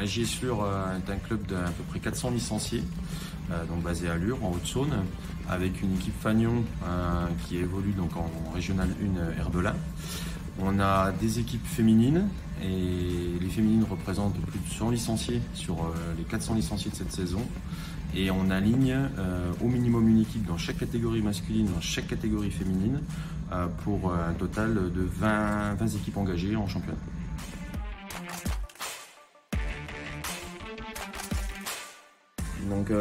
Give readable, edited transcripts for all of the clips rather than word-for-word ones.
Alors, SJ Eslure est un club d'à peu près 400 licenciés, donc basé à Lure, en Haute-Saône, avec une équipe Fagnon qui évolue donc en Régional 1 Herbelin. On a des équipes féminines et les féminines représentent plus de 100 licenciés sur les 400 licenciés de cette saison. Et on aligne au minimum une équipe dans chaque catégorie masculine, dans chaque catégorie féminine, pour un total de 20 équipes engagées en championnat. Donc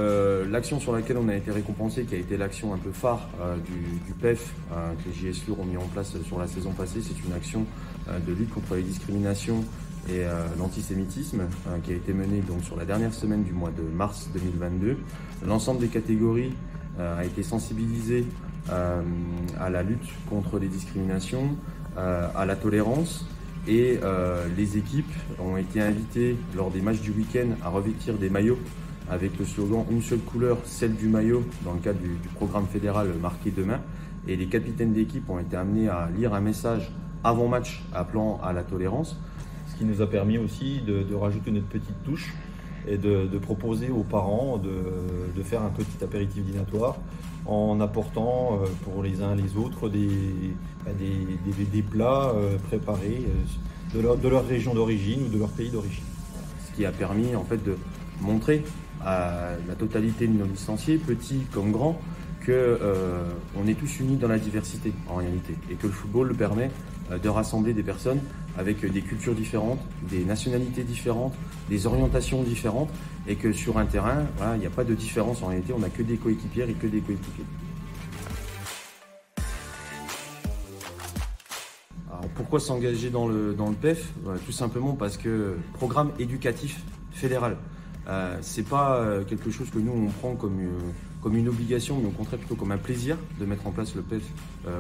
l'action sur laquelle on a été récompensé, qui a été l'action un peu phare du PEF que les JS Lure ont mis en place sur la saison passée, c'est une action de lutte contre les discriminations et l'antisémitisme qui a été menée donc sur la dernière semaine du mois de mars 2022. L'ensemble des catégories a été sensibilisé à la lutte contre les discriminations, à la tolérance, et les équipes ont été invitées lors des matchs du week-end à revêtir des maillots avec le slogan « Une seule couleur, celle du maillot » dans le cadre du programme fédéral Marqué demain. Et les capitaines d'équipe ont été amenés à lire un message avant match appelant à la tolérance. Ce qui nous a permis aussi de rajouter notre petite touche et de proposer aux parents de faire un petit apéritif dînatoire en apportant pour les uns et les autres des plats préparés de leur région d'origine ou de leur pays d'origine. Ce qui a permis en fait de montrer à la totalité de nos licenciés, petits comme grands, qu'on est tous unis dans la diversité en réalité, et que le football le permet de rassembler des personnes avec des cultures différentes, des nationalités différentes, des orientations différentes, et que sur un terrain, voilà, il n'y a pas de différence en réalité, on n'a que des coéquipières et que des coéquipiers. Alors, pourquoi s'engager dans le PEF? Tout simplement parce que programme éducatif fédéral. C'est pas quelque chose que nous on prend comme une obligation, mais au contraire plutôt comme un plaisir de mettre en place le PEF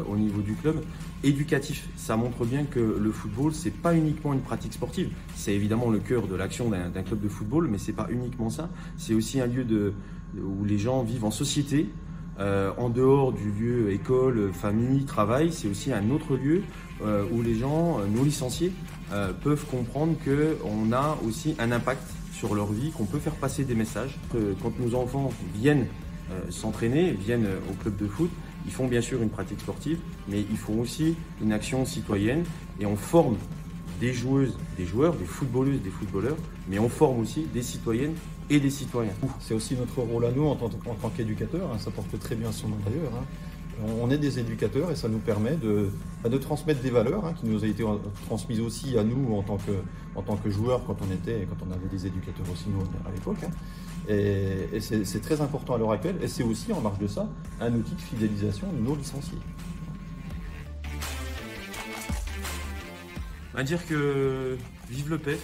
au niveau du club. Éducatif, ça montre bien que le football, c'est pas uniquement une pratique sportive. C'est évidemment le cœur de l'action d'un club de football, mais c'est pas uniquement ça. C'est aussi un lieu où les gens vivent en société, en dehors du lieu école, famille, travail. C'est aussi un autre lieu où les gens, nos licenciés, peuvent comprendre qu'on a aussi un impact sur leur vie, qu'on peut faire passer des messages. Quand nos enfants viennent s'entraîner, viennent au club de foot, ils font bien sûr une pratique sportive, mais ils font aussi une action citoyenne, et on forme des joueuses, des joueurs, des footballeuses, des footballeurs, mais on forme aussi des citoyennes et des citoyens. C'est aussi notre rôle à nous en tant qu'éducateurs, ça porte très bien son nom d'ailleurs. On est des éducateurs et ça nous permet de transmettre des valeurs qui nous ont été transmises aussi à nous en tant que joueurs quand on avait des éducateurs aussi nous à l'époque. Et c'est très important à l'heure actuelle, et c'est aussi en marge de ça un outil de fidélisation de nos licenciés. On va dire que vive le PEF.